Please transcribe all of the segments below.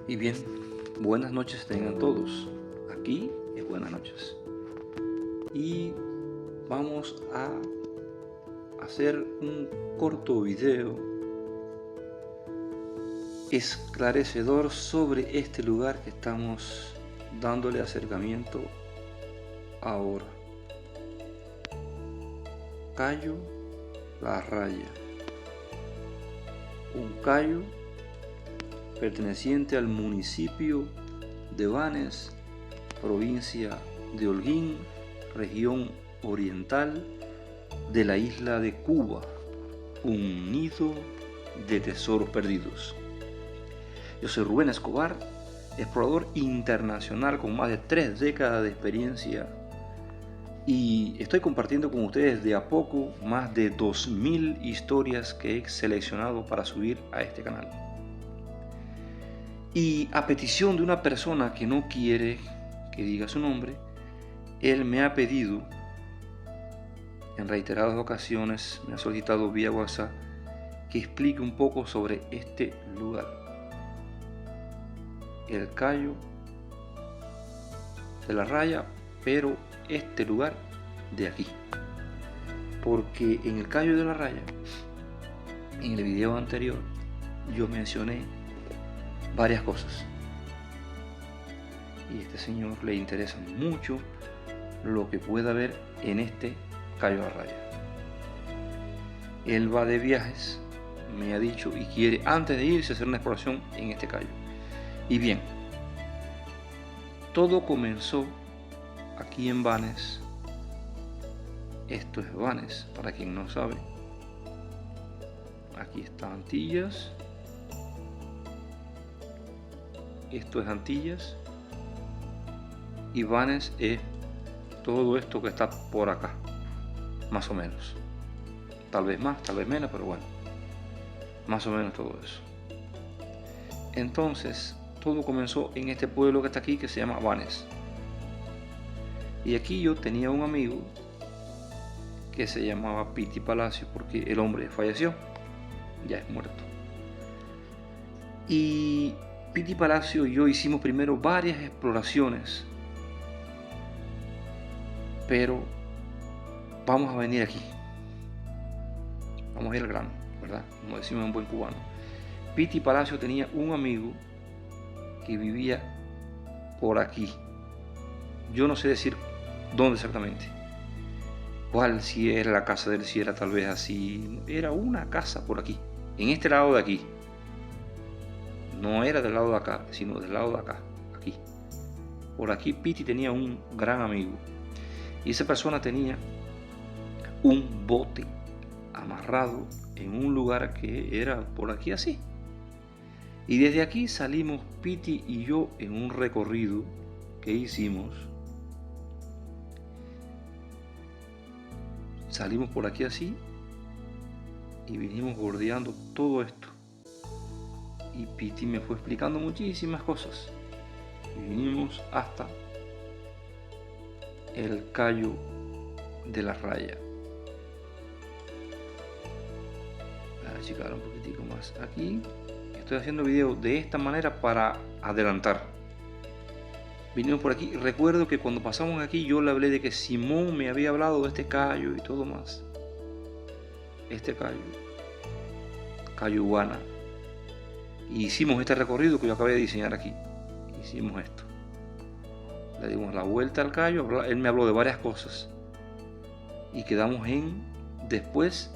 Y bien, buenas noches tengan todos. Aquí es buenas noches. Y vamos a hacer un corto video esclarecedor sobre este lugar que estamos dándole acercamiento ahora. Cayo La Raya. Un cayo perteneciente al municipio de Banes, provincia de Holguín, región oriental de la isla de Cuba, un nido de tesoros perdidos. Yo soy Rubén Escobar, explorador internacional con más de 3 décadas de experiencia, y estoy compartiendo con ustedes de a poco más de 2000 historias que he seleccionado para subir a este canal. Y a petición de una persona que no quiere que diga su nombre, él me ha pedido en reiteradas ocasiones, me ha solicitado vía WhatsApp que explique un poco sobre este lugar, el Cayo de la Raya, pero este lugar de aquí, porque en el Cayo de la Raya, en el video anterior, yo mencioné varias cosas, y a este señor le interesa mucho lo que pueda haber en este Cayo de la Raya. Él va de viajes, me ha dicho, y quiere antes de irse hacer una exploración en este cayo. Y bien, todo comenzó aquí en Banes. Esto es Banes, para quien no sabe. Aquí está Antillas. Esto es Antillas. Y Banes es todo esto que está por acá, más o menos. Tal vez más, tal vez menos, pero bueno, más o menos todo eso. Entonces, todo comenzó en este pueblo que está aquí, que se llama Banes. Y aquí yo tenía un amigo que se llamaba Piti Palacio, porque el hombre falleció, ya es muerto. Y Piti Palacio y yo hicimos primero varias exploraciones, pero vamos a venir aquí. Vamos a ir al grano, ¿verdad? Como decimos en buen cubano. Piti Palacio tenía un amigo que vivía por aquí. Yo no sé decir dónde exactamente. Cuál, si era la casa de él, si era tal vez así. Era una casa por aquí, en este lado de aquí. No era del lado de acá, sino del lado de acá, aquí. Por aquí Piti tenía un gran amigo. Y esa persona tenía un bote amarrado en un lugar que era por aquí así. Y desde aquí salimos Piti y yo en un recorrido que hicimos. Salimos por aquí así y vinimos bordeando todo esto. Y Piti me fue explicando muchísimas cosas. Y vinimos hasta el Cayo de la Raya. Voy a achicar un poquitico más aquí. Estoy haciendo video de esta manera para adelantar. Vinimos por aquí. Recuerdo que cuando pasamos aquí yo le hablé de que Simón me había hablado de este cayo y todo más. Este cayo, Cayo Guana. Y hicimos este recorrido que yo acabé de diseñar aquí. Hicimos esto. Le dimos la vuelta al cayo. Él me habló de varias cosas. Y quedamos en después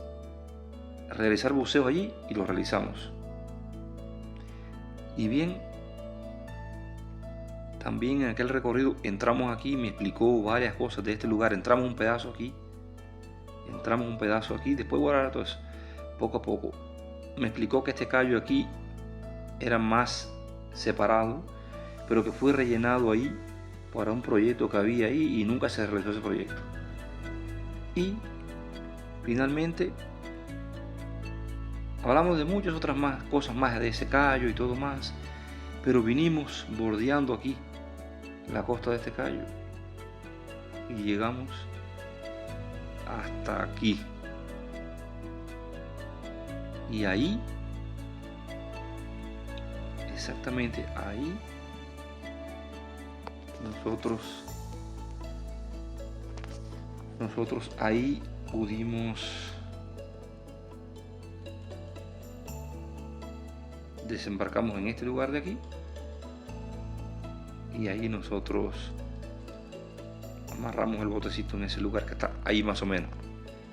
realizar buceo allí, y lo realizamos. Y bien, también en aquel recorrido entramos aquí, me explicó varias cosas de este lugar. Entramos un pedazo aquí, después voy a hablar de todo eso poco a poco. Me explicó que este cayo aquí era más separado, pero que fue rellenado ahí para un proyecto que había ahí y nunca se realizó ese proyecto. Y finalmente hablamos de muchas otras más cosas más de ese cayo y todo más, pero vinimos bordeando aquí la costa de este cayo y llegamos hasta aquí. Y ahí exactamente ahí nosotros ahí pudimos desembarcamos en este lugar de aquí, y ahí nosotros amarramos el botecito en ese lugar que está ahí más o menos,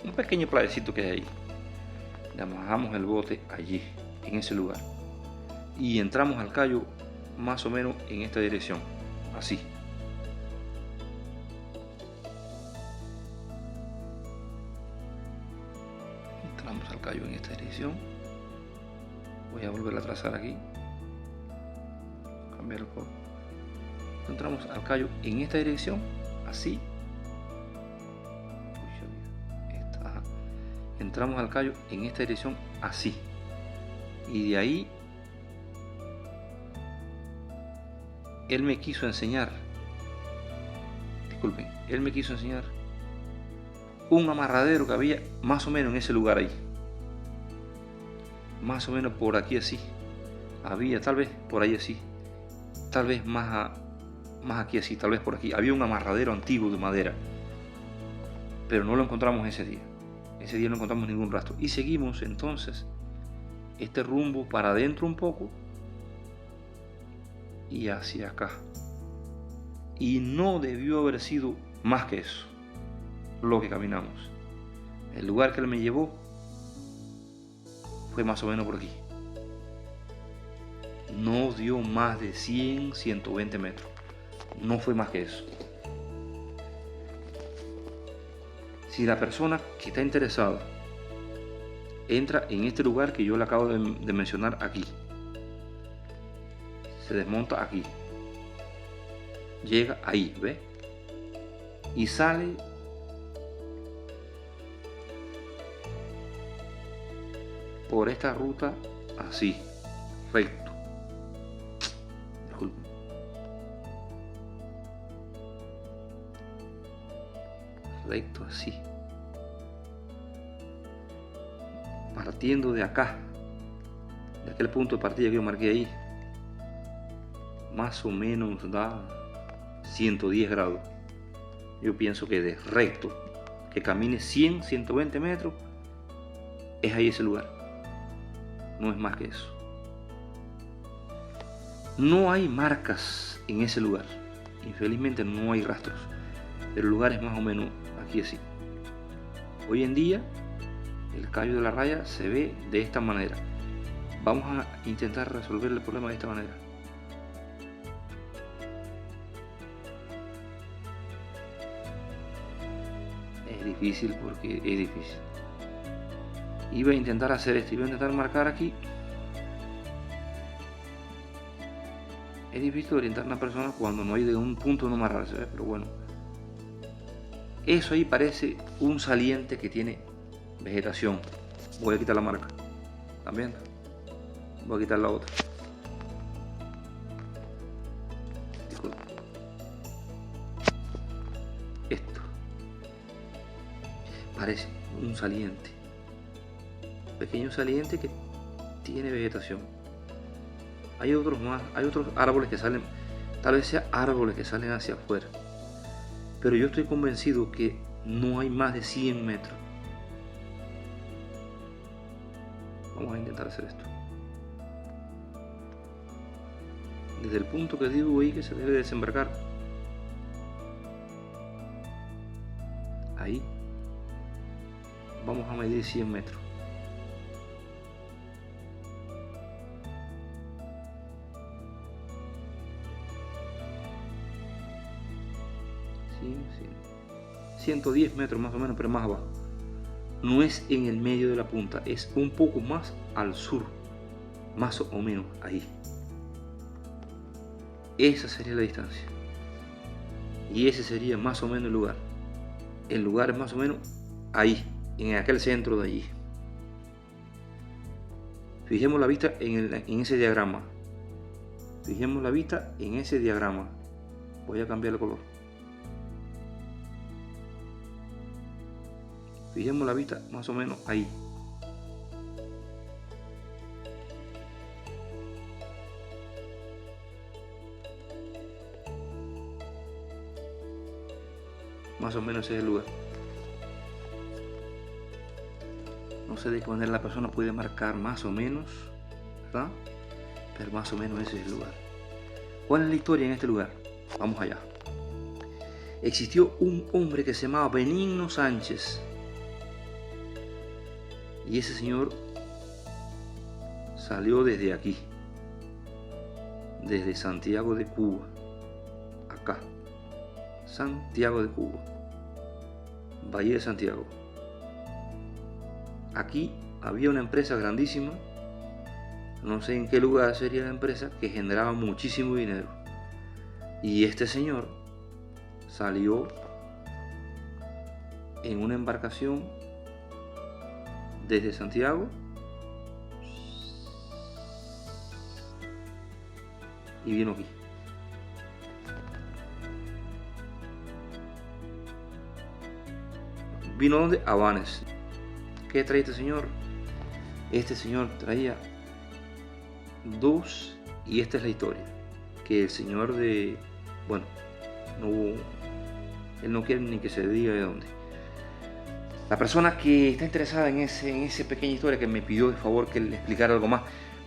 un pequeño playecito que hay ahí. Le amarramos el bote allí, en ese lugar, y entramos al callo más o menos en esta dirección, así. Entramos al callo en esta dirección. Voy a volver a trazar aquí, cambiar el color. Entramos al callo en esta dirección, así. Entramos al callo en esta dirección, así. Y de ahí él me quiso enseñar, disculpen, él me quiso enseñar un amarradero que había más o menos en ese lugar ahí. Más o menos por aquí así. Había tal vez por ahí así. Tal vez más aquí así, tal vez por aquí. Había un amarradero antiguo de madera. Pero no lo encontramos ese día. Ese día no encontramos ningún rastro. Y seguimos entonces este rumbo para adentro un poco y hacia acá. Y no debió haber sido más que eso lo que caminamos. El lugar que él me llevó fue más o menos por aquí. No dio más de 100, 120 metros. No fue más que eso. Si la persona que está interesada entra en este lugar que yo le acabo de mencionar aquí, se desmonta aquí, llega ahí, ¿ve? Y sale por esta ruta así, recto. Disculpen. Recto así. Partiendo de acá, de aquel punto de partida que yo marqué ahí, más o menos da 110 grados. Yo pienso que de recto, que camine 100, 120 metros, es ahí ese lugar. No es más que eso. No hay marcas en ese lugar. Infelizmente no hay rastros. Pero el lugar es más o menos aquí así. Hoy en día el callo de la raya se ve de esta manera. Vamos a intentar resolver el problema de esta manera. Es difícil porque es difícil. Iba a intentar hacer esto, iba a intentar marcar aquí. Es difícil orientar a una persona cuando no hay de un punto no amarrarse, ¿ves? Pero bueno. Eso ahí parece un saliente que tiene vegetación. Voy a quitar la marca. ¿Están viendo? Voy a quitar la otra. Disculpen. Esto. Parece un saliente. Pequeño saliente que tiene vegetación. Hay otros más. Hay otros árboles que salen. Tal vez sea árboles que salen hacia afuera. Pero yo estoy convencido que no hay más de 100 metros. Vamos a intentar hacer esto. Desde el punto que digo ahí que se debe desembarcar. Ahí. Vamos a medir 100 metros. Sí. 110 metros más o menos, pero más abajo. No es en el medio de la punta, es un poco más al sur, más o menos ahí. Esa sería la distancia. Y ese sería más o menos el lugar. El lugar es más o menos ahí, en aquel centro de allí. Fijemos la vista en ese diagrama. Fijemos la vista en ese diagrama. Voy a cambiar el color. Fijemos la vista más o menos ahí. Más o menos ese es el lugar. No sé de qué manera la persona puede marcar más o menos, ¿verdad? Pero más o menos ese es el lugar. ¿Cuál es la historia en este lugar? Vamos allá. Existió un hombre que se llamaba Benigno Sánchez. Y ese señor salió desde aquí, desde Santiago de Cuba, acá, Santiago de Cuba, Valle de Santiago. Aquí había una empresa grandísima, no sé en qué lugar sería la empresa, que generaba muchísimo dinero. Y este señor salió en una embarcación desde Santiago y vino aquí. ¿Vino dónde? A Vannes. ¿Qué trae este señor? Este señor traía dos, y esta es la historia. Que el señor de... Bueno, no hubo... Él no quiere ni que se diga de dónde. La persona que está interesada en esa pequeña historia, que me pidió de favor que le explicara algo más,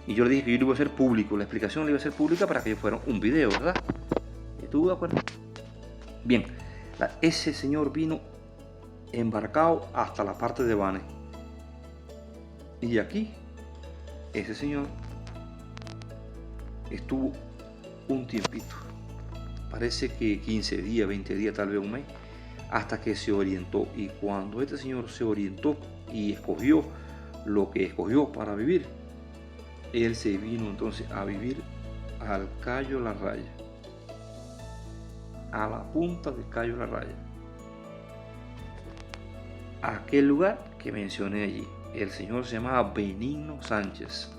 y yo le dije que yo lo iba a hacer público, la explicación la iba a hacer pública para que fuera un video, ¿verdad? ¿Estuvo de acuerdo? Bien, ese señor vino embarcado hasta la parte de Vannes. Y aquí, ese señor estuvo un tiempito, parece que 15 días, 20 días, tal vez un mes, hasta que se orientó. Y cuando este señor se orientó y escogió lo que escogió para vivir, él se vino entonces a vivir al Cayo La Raya, a la punta del Cayo La Raya, a aquel lugar que mencioné allí. El señor se llamaba Benigno Sánchez.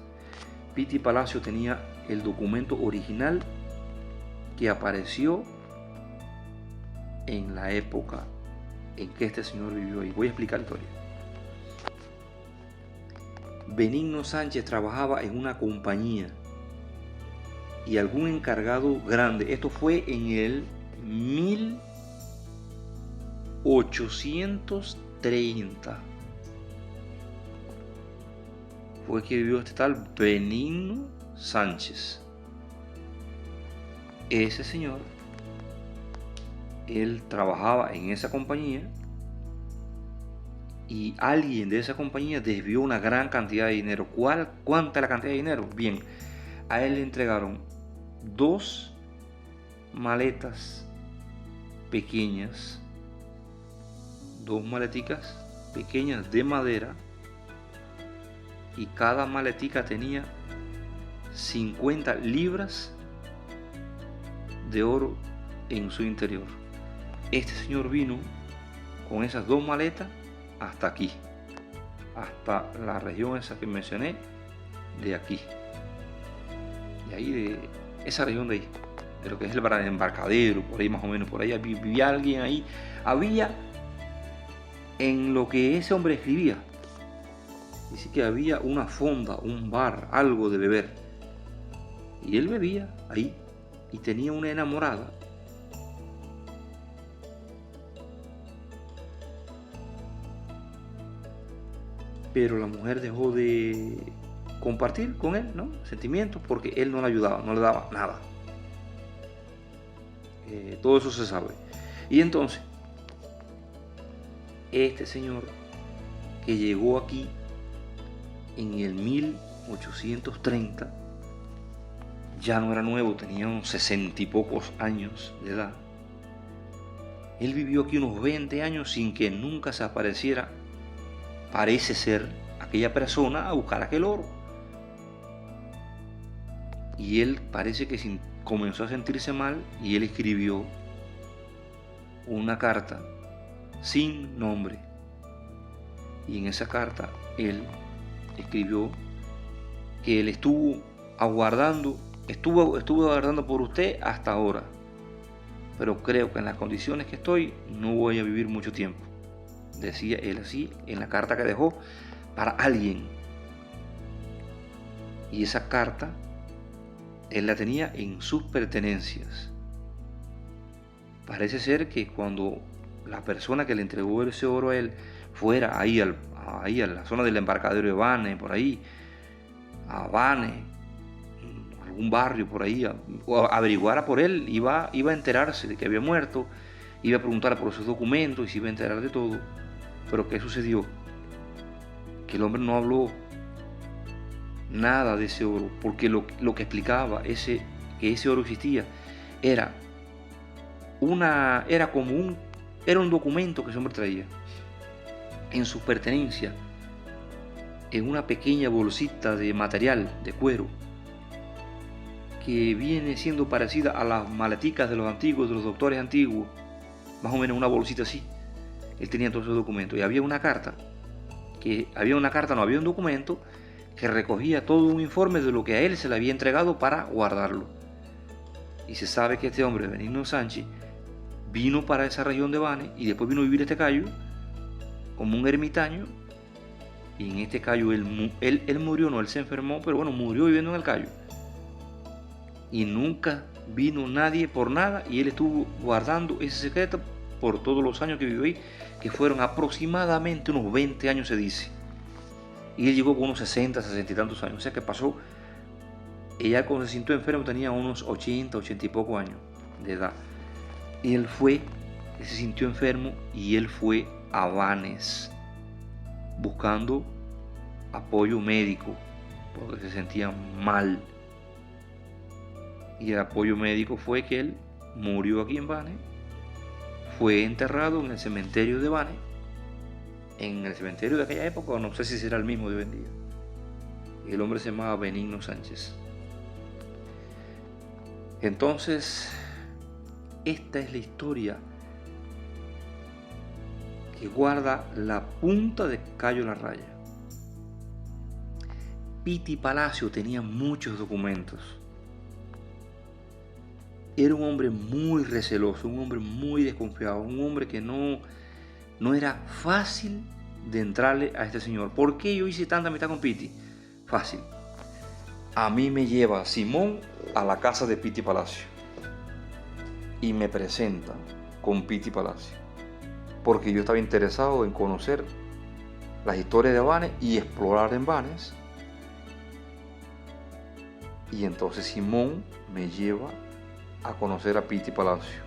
Piti Palacio tenía el documento original que apareció en la época en que este señor vivió ahí. Voy a explicar la historia. Benigno Sánchez trabajaba en una compañía y algún encargado grande, esto fue en el 1830, fue que vivió este tal Benigno Sánchez. Ese señor, él trabajaba en esa compañía y alguien de esa compañía desvió una gran cantidad de dinero. ¿Cuánta es la cantidad de dinero? Bien, a él le entregaron 2 maletas pequeñas, 2 maleticas pequeñas de madera, y cada maletica tenía 50 libras de oro en su interior. Este señor vino con esas 2 maletas hasta aquí, hasta la región esa que mencioné, de aquí, de ahí, de esa región de ahí, de lo que es el embarcadero, por ahí más o menos, por ahí vivía alguien ahí. Había, en lo que ese hombre escribía, dice que había una fonda, un bar, algo de beber, y él bebía ahí y tenía una enamorada. Pero la mujer dejó de compartir con él, ¿no?, sentimientos, porque él no la ayudaba, no le daba nada. Todo eso se sabe. Y entonces, este señor que llegó aquí en el 1830, ya no era nuevo, tenía unos 60 y pocos años de edad. Él vivió aquí unos 20 años sin que nunca se apareciera, parece ser, aquella persona a buscar aquel oro. Y él parece que comenzó a sentirse mal, y él escribió una carta sin nombre. Y en esa carta él escribió que él estuvo aguardando por usted hasta ahora, pero creo que en las condiciones que estoy no voy a vivir mucho tiempo. Decía él así en la carta que dejó para alguien. Y esa carta él la tenía en sus pertenencias. Parece ser que cuando la persona que le entregó ese oro a él fuera ahí, ahí a la zona del embarcadero de Bane, por ahí, a Bane, algún barrio por ahí, o averiguara por él, iba a enterarse de que había muerto, iba a preguntar por sus documentos y se iba a enterar de todo. Pero ¿qué sucedió? Que el hombre no habló nada de ese oro, porque lo que explicaba que ese oro existía era un documento que ese hombre traía en su pertenencia, en una pequeña bolsita de material de cuero que viene siendo parecida a las maleticas de los antiguos, de los doctores antiguos, más o menos una bolsita así. Él tenía todos esos documentos y había un documento que recogía todo un informe de lo que a él se le había entregado para guardarlo. Y se sabe que este hombre, Benigno Sánchez, vino para esa región de Bane y después vino a vivir a este Cayo como un ermitaño, y en este Cayo él murió, no, él se enfermó, pero bueno, murió viviendo en el Cayo. Y nunca vino nadie por nada, y él estuvo guardando ese secreto por todos los años que vivió ahí, que fueron aproximadamente unos 20 años se dice. Y él llegó con unos 60 y tantos años, o sea que pasó, ella cuando se sintió enfermo tenía unos 80 y pocos años de edad. Y él se sintió enfermo y él fue a Banes buscando apoyo médico porque se sentía mal. Y el apoyo médico fue que él murió aquí en Banes, fue enterrado en el cementerio de Banes, en el cementerio de aquella época, no sé si será el mismo de hoy en día. Y el hombre se llamaba Benigno Sánchez. Entonces, esta es la historia que guarda la punta de Cayo La Raya. Piti Palacio tenía muchos documentos. Era un hombre muy receloso, un hombre muy desconfiado, un hombre que no era fácil de entrarle a este señor. ¿Por qué yo hice tanta amistad con Piti? Fácil. A mí me lleva Simón a la casa de Piti Palacio y me presenta con Piti Palacio, porque yo estaba interesado en conocer las historias de Banes y explorar en Banes. Y entonces Simón me lleva a conocer a Piti Palacio.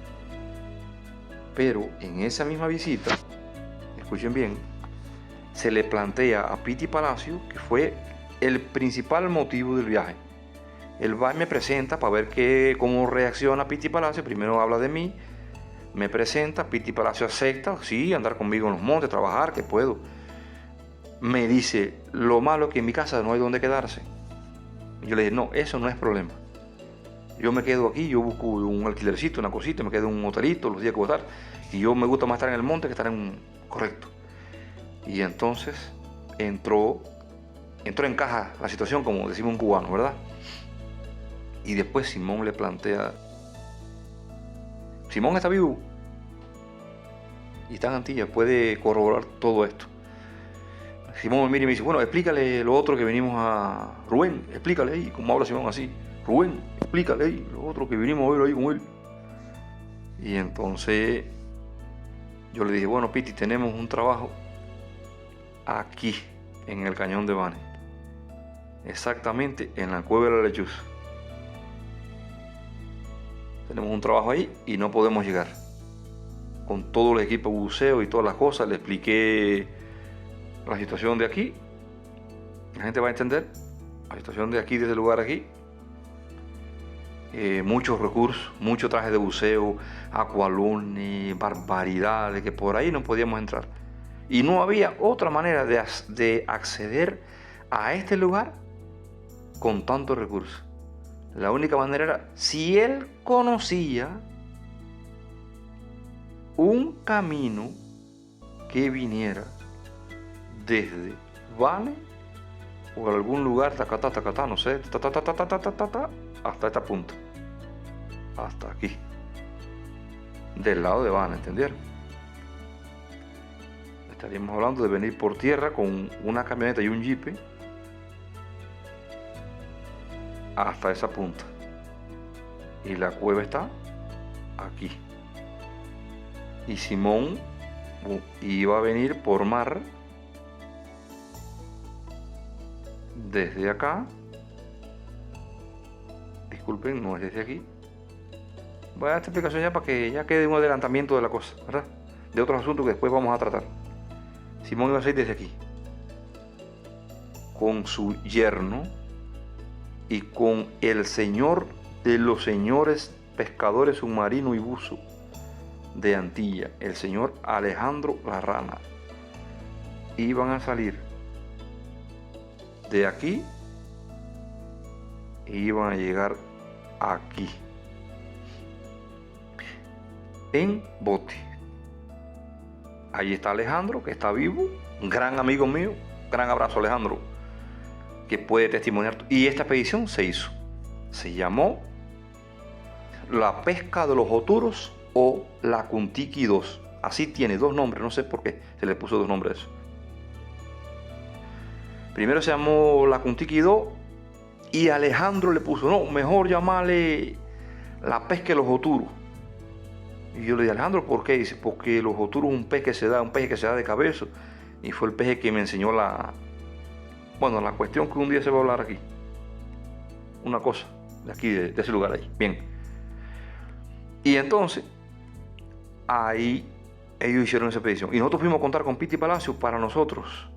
Pero en esa misma visita, escuchen bien, se le plantea a Piti Palacio, que fue el principal motivo del viaje. Él va y me presenta para ver cómo reacciona Piti Palacio. Primero habla de mí, me presenta, Piti Palacio acepta, sí, andar conmigo en los montes, trabajar, que puedo. Me dice, lo malo es que en mi casa no hay donde quedarse. Yo le dije, no, eso no es problema. Yo me quedo aquí, yo busco un alquilercito, una cosita, me quedo en un hotelito los días que voy a estar. Y yo me gusta más estar en el monte que estar correcto. Y entonces entró en caja la situación, como decimos un cubano, ¿verdad? Y después Simón le plantea, Simón está vivo y está en Antillas, puede corroborar todo esto. Simón me mira y me dice, bueno, explícale lo otro que venimos a Rubén, explícale ahí, como habla Simón así, Rubén, explícale ahí lo otro que vinimos a ver ahí con él. Y entonces yo le dije, bueno, Piti, tenemos un trabajo aquí en el cañón de Banes, exactamente en la cueva de la lechuza. Tenemos un trabajo ahí y no podemos llegar. Con todo el equipo de buceo y todas las cosas, le expliqué la situación de aquí. La gente va a entender la situación de aquí, de ese lugar aquí. Muchos recursos, mucho traje de buceo, acualones, barbaridades, que por ahí no podíamos entrar. Y no había otra manera de acceder a este lugar con tantos recursos. La única manera era si él conocía un camino que viniera desde Banes o algún lugar, tacatá, no sé, hasta esta punta, hasta aquí, del lado de Banes, ¿entendieron? Estaríamos hablando de venir por tierra con una camioneta y un jeep hasta esa punta, y la cueva está aquí. Y Simón iba a venir por mar desde acá. Disculpen, no es desde aquí. Voy a dar esta explicación ya para que ya quede un adelantamiento de la cosa, ¿verdad? De otros asuntos que después vamos a tratar. Simón iba a salir desde aquí, con su yerno y con el señor de los señores pescadores submarino y buzo de Antilla, el señor Alejandro Larrana. Iban a salir de aquí e iban a llegar aquí en bote. Ahí está Alejandro, que está vivo, un gran amigo mío. Gran abrazo, Alejandro, que puede testimoniar. Y esta expedición se hizo. Se llamó La Pesca de los Oturos o La Kuntiki II. Así tiene dos nombres, no sé por qué se le puso dos nombres a eso. Primero se llamó La Kuntiki II y Alejandro le puso, no, mejor llamarle La Pesca de los Oturos. Y yo le dije, Alejandro, ¿por qué? Dice, porque los oturos es un pez que se da de cabeza. Y fue el pez que me enseñó la cuestión que un día se va a hablar aquí. Una cosa, de aquí, de ese lugar ahí. Bien. Y entonces, ahí ellos hicieron esa expedición. Y nosotros fuimos a contar con Piti Palacio para nosotros.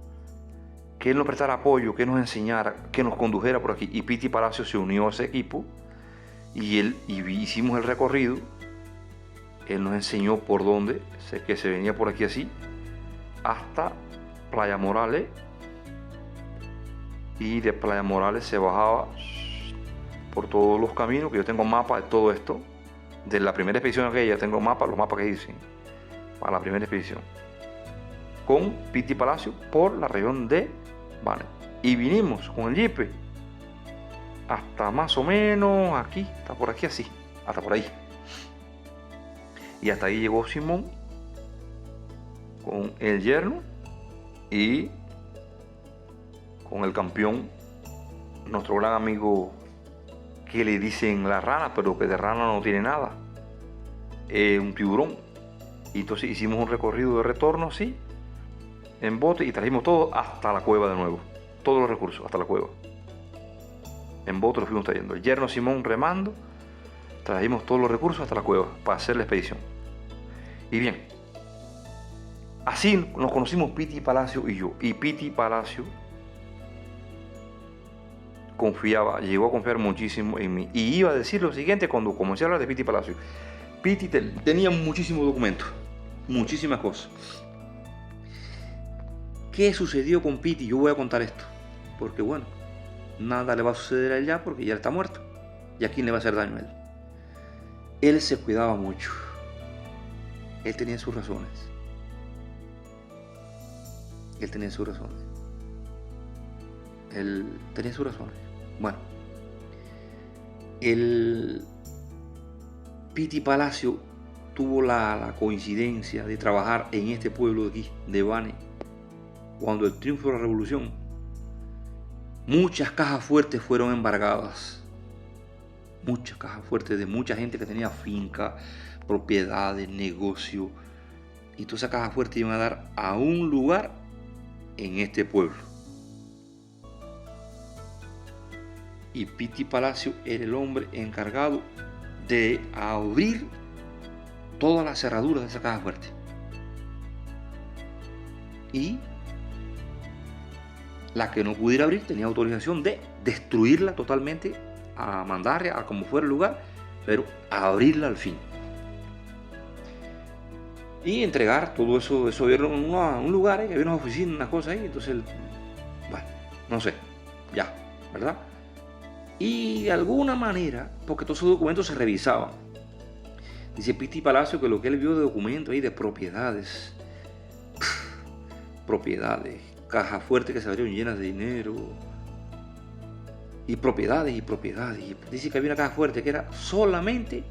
Que él nos prestara apoyo, que nos enseñara, que nos condujera por aquí. Y Piti Palacio se unió a ese equipo. Y hicimos el recorrido. Él nos enseñó por dónde, que se venía por aquí así, hasta Playa Morales. Y de Playa Morales se bajaba por todos los caminos, que yo tengo mapa de todo esto. De la primera expedición aquella, tengo los mapas que hice para la primera expedición. Con Piti Palacio por la región de Bane. Y vinimos con el jeep hasta más o menos aquí, hasta por aquí así, hasta por ahí. Y hasta ahí llegó Simón con el yerno y con el campeón, nuestro gran amigo que le dicen la rana, pero que de rana no tiene nada, un tiburón. Y entonces hicimos un recorrido de retorno así, en bote, y trajimos todo hasta la cueva de nuevo, todos los recursos hasta la cueva. En bote lo fuimos trayendo, el yerno Simón remando, trajimos todos los recursos hasta la cueva para hacer la expedición. Y bien, así nos conocimos Piti Palacio y yo. Y Piti Palacio llegó a confiar muchísimo en mí. Y iba a decir lo siguiente cuando comencé a hablar de Piti Palacio. Piti tenía muchísimos documentos, muchísimas cosas. ¿Qué sucedió con Piti? Yo voy a contar esto, porque bueno, nada le va a suceder a él ya porque ya está muerto. ¿Y a quién le va a hacer daño a él? Él se cuidaba mucho. Él tenía sus razones. Él tenía sus razones. Bueno, el Piti Palacio tuvo la coincidencia de trabajar en este pueblo de aquí, de Bane, cuando el triunfo de la revolución. Muchas cajas fuertes fueron embargadas. Muchas cajas fuertes de mucha gente que tenía finca, propiedades, negocio. Y todas esas cajas fuertes iban a dar a un lugar en este pueblo. Y Piti Palacio era el hombre encargado de abrir todas las cerraduras de esa caja fuerte. Y la que no pudiera abrir tenía autorización de destruirla totalmente, a mandarla a como fuera el lugar, pero a abrirla al fin. Y entregar todo eso era un lugar, había unas oficinas, unas cosas ahí, entonces, bueno, no sé, ya, ¿verdad? Y de alguna manera, porque todos esos documentos se revisaban, dice Piti Palacio que lo que él vio de documentos ahí de propiedades, cajas fuertes que se abrieron llenas de dinero, y propiedades. Y dice que había una caja fuerte que era solamente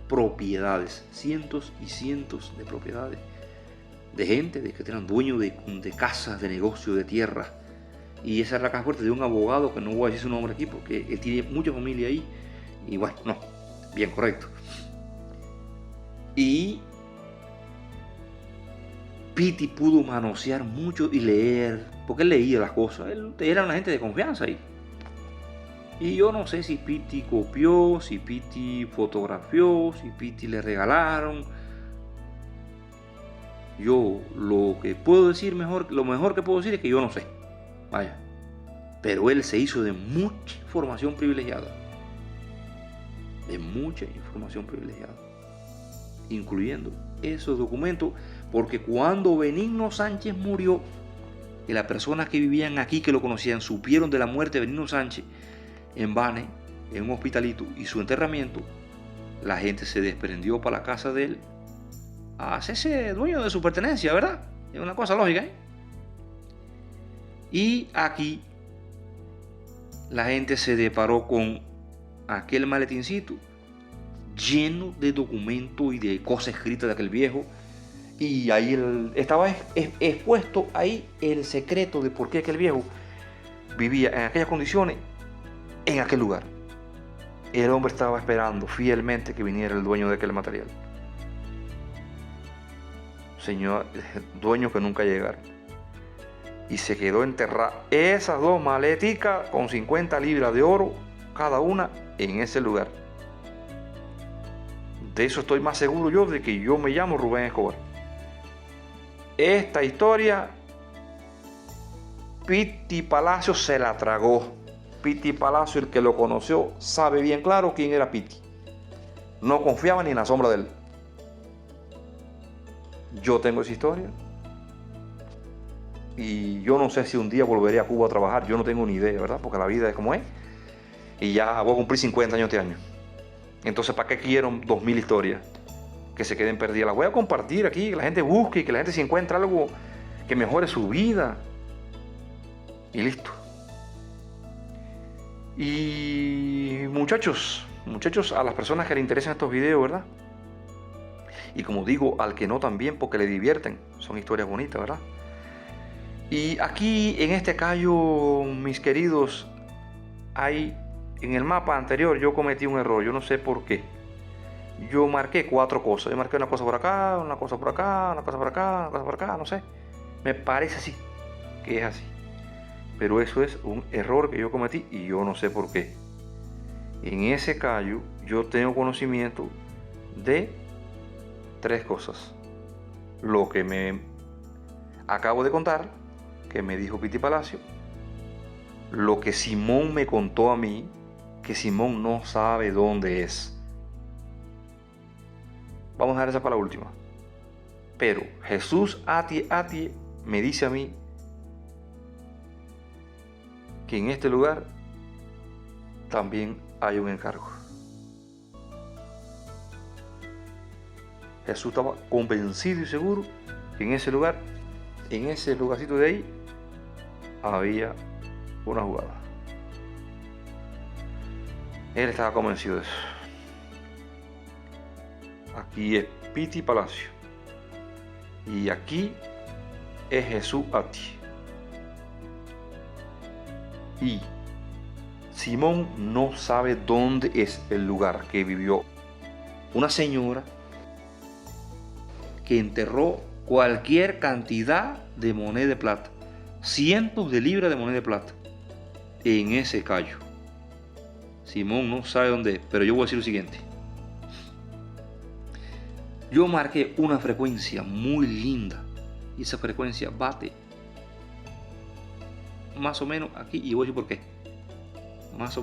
propiedades, cientos y cientos de propiedades, de gente que eran dueños de casas, de negocios, de tierra. Y esa era la caja fuerte de un abogado, que no voy a decir su nombre aquí porque él tiene mucha familia ahí. Y bueno, no, bien, correcto. Y Piti pudo manosear mucho y leer, porque él leía las cosas. Él era una gente de confianza ahí. Y yo no sé si Piti copió, si Piti fotografió, si Piti le regalaron. Yo lo que puedo decir lo mejor que puedo decir es que yo no sé. Vaya. Pero él se hizo de mucha información privilegiada. De mucha información privilegiada. Incluyendo esos documentos. Porque cuando Benigno Sánchez murió, y las personas que vivían aquí, que lo conocían, supieron de la muerte de Benigno Sánchez en Bane, en un hospitalito, y su enterramiento, la gente se desprendió para la casa de él a hacerse dueño de su pertenencia, ¿verdad? Es una cosa lógica, ¿eh? Y aquí la gente se deparó con aquel maletincito lleno de documentos y de cosas escritas de aquel viejo. Y ahí estaba expuesto ahí el secreto de por qué aquel viejo vivía en aquellas condiciones, en aquel lugar. El hombre estaba esperando fielmente que viniera el dueño de aquel material. Señor, dueño que nunca llegaron. Y se quedó enterrada esas dos maleticas con 50 libras de oro cada una en ese lugar. De eso estoy más seguro yo, de que yo me llamo Rubén Escobar. Esta historia Piti Palacio se la tragó. Piti Palacio, el que lo conoció, sabe bien claro quién era Piti. No confiaba ni en la sombra de él. Yo tengo esa historia. Y yo no sé si un día volveré a Cuba a trabajar. Yo no tengo ni idea, ¿verdad? Porque la vida es como es. Y ya voy a cumplir 50 años este año. Entonces, ¿para qué quiero 2000 historias que se queden perdidas? Las voy a compartir aquí, que la gente busque y que la gente se encuentre algo que mejore su vida. Y listo. Y muchachos, a las personas que les interesan estos videos, ¿verdad? Y como digo, al que no también, porque le divierten. Son historias bonitas, ¿verdad? Y aquí en este callo, mis queridos, hay en el mapa anterior yo cometí un error. Yo no sé por qué. Yo marqué 4 cosas. Yo marqué una cosa por acá, una cosa por acá, una cosa por acá, una cosa por acá, no sé. Me parece así, que es así. Pero eso es un error que yo cometí y yo no sé por qué. En ese callo yo tengo conocimiento de 3 cosas. Lo que me acabo de contar, que me dijo Piti Palacio. Lo que Simón me contó a mí, que Simón no sabe dónde es. Vamos a dejar esa para la última. Pero Jesús Atie me dice a mí que en este lugar también hay un encargo. Jesús estaba convencido y seguro que en ese lugar, en ese lugarcito de ahí, había una jugada. Él estaba convencido de eso. Aquí es Piti Palacio. Y aquí es Jesús Atie. Y Simón no sabe dónde es el lugar que vivió una señora que enterró cualquier cantidad de moneda de plata, cientos de libras de moneda de plata, en ese callo. Simón no sabe dónde es, pero yo voy a decir lo siguiente. Yo marqué una frecuencia muy linda y esa frecuencia bate más o menos aquí, y voy a decir por qué. Más o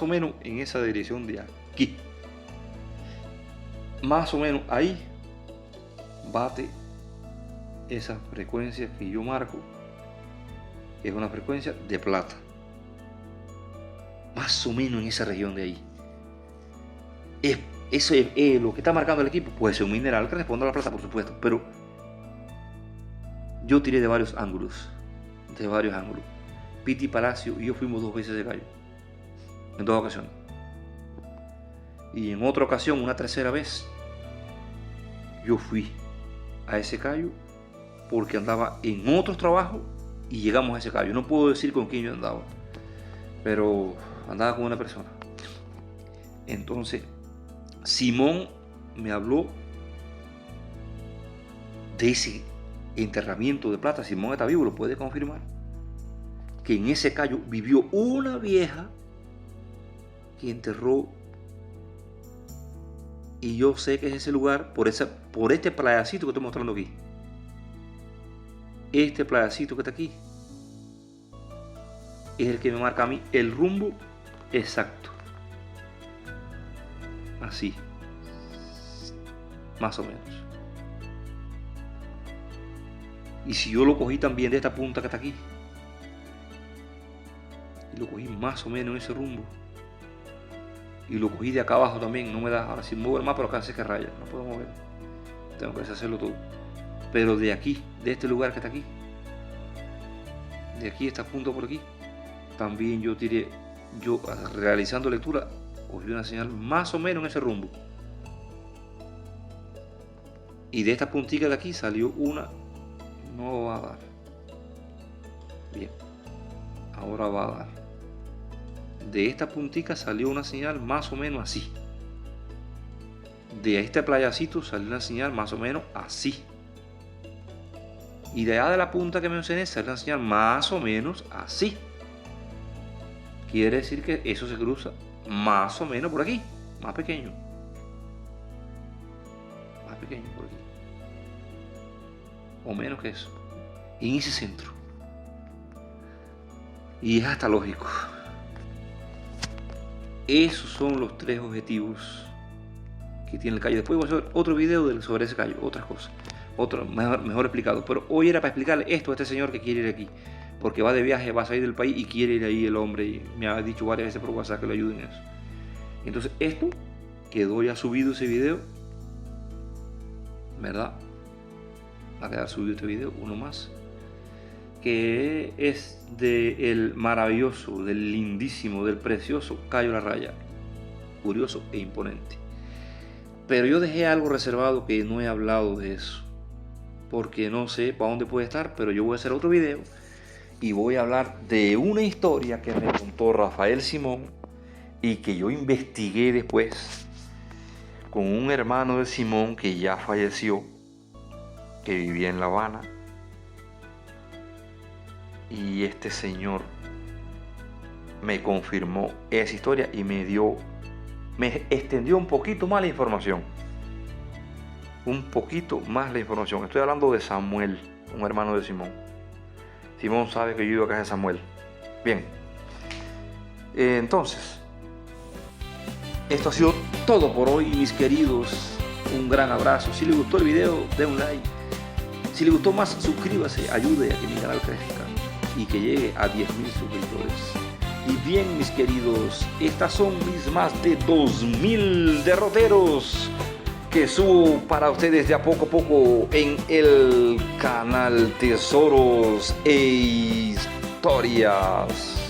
menos en esa dirección de aquí. Más o menos ahí bate esa frecuencia que yo marco, que es una frecuencia de plata. Más o menos en esa región de ahí. Eso es lo que está marcando el equipo. Puede ser un mineral que responda a la plata, por supuesto, pero yo tiré de varios ángulos. Piti Palacio y yo fuimos 2 veces de gallo, en 2 ocasiones. Y en otra ocasión, una tercera vez, yo fui a ese callo porque andaba en otros trabajos y llegamos a ese callo. No puedo decir con quién yo andaba, pero andaba con una persona. Entonces Simón me habló de ese enterramiento de plata, Simón está vivo, lo puede confirmar, que en ese callo vivió una vieja que enterró, y yo sé que es ese lugar por este playacito que estoy mostrando aquí. Este playacito que está aquí es el que me marca a mí el rumbo exacto. Así, más o menos. Y si yo lo cogí también de esta punta que está aquí, y lo cogí más o menos en ese rumbo, y lo cogí de acá abajo también, no me da, ahora sí muevo el mapa, pero acá se que raya, no puedo mover, tengo que deshacerlo todo. Pero de aquí, de este lugar que está aquí, de aquí, esta punta por aquí, también yo tiré, realizando lectura, cogí una señal más o menos en ese rumbo. Y de esta puntita de aquí salió una, no va a dar. Bien, ahora va a dar. De esta puntica salió una señal más o menos así. De este playacito salió una señal más o menos así. Y de allá de la punta que mencioné salió una señal más o menos así. Quiere decir que eso se cruza más o menos por aquí, más pequeño. Más pequeño por aquí. O menos que eso. En ese centro. Y es hasta lógico. Esos son los 3 objetivos que tiene el callo. Después voy a hacer otro video sobre ese callo, otras cosas, otro mejor explicado. Pero hoy era para explicarle esto a este señor que quiere ir aquí, porque va de viaje, va a salir del país y quiere ir ahí el hombre. Y me ha dicho varias veces por WhatsApp que lo ayuden en eso. Entonces esto quedó ya subido, ese video, ¿verdad? Va a quedar subido este video, uno más, que es del maravilloso, del lindísimo, del precioso Cayo La Raya, curioso e imponente. Pero yo dejé algo reservado, que no he hablado de eso, porque no sé para dónde puede estar, pero yo voy a hacer otro video y voy a hablar de una historia que me contó Rafael Simón y que yo investigué después con un hermano de Simón que ya falleció, que vivía en La Habana. Y este señor me confirmó esa historia y me extendió un poquito más la información. Un poquito más la información. Estoy hablando de Samuel, un hermano de Simón. Simón sabe que yo vivo acá de Samuel. Bien. Entonces, esto ha sido todo por hoy, mis queridos. Un gran abrazo. Si les gustó el video, den un like. Si les gustó más, suscríbase. Ayude a que mi canal crezca y que llegue a 10.000 suscriptores. Y bien, mis queridos, estas son mis más de 2.000 derroteros que subo para ustedes de a poco en el canal Tesoros e Historias.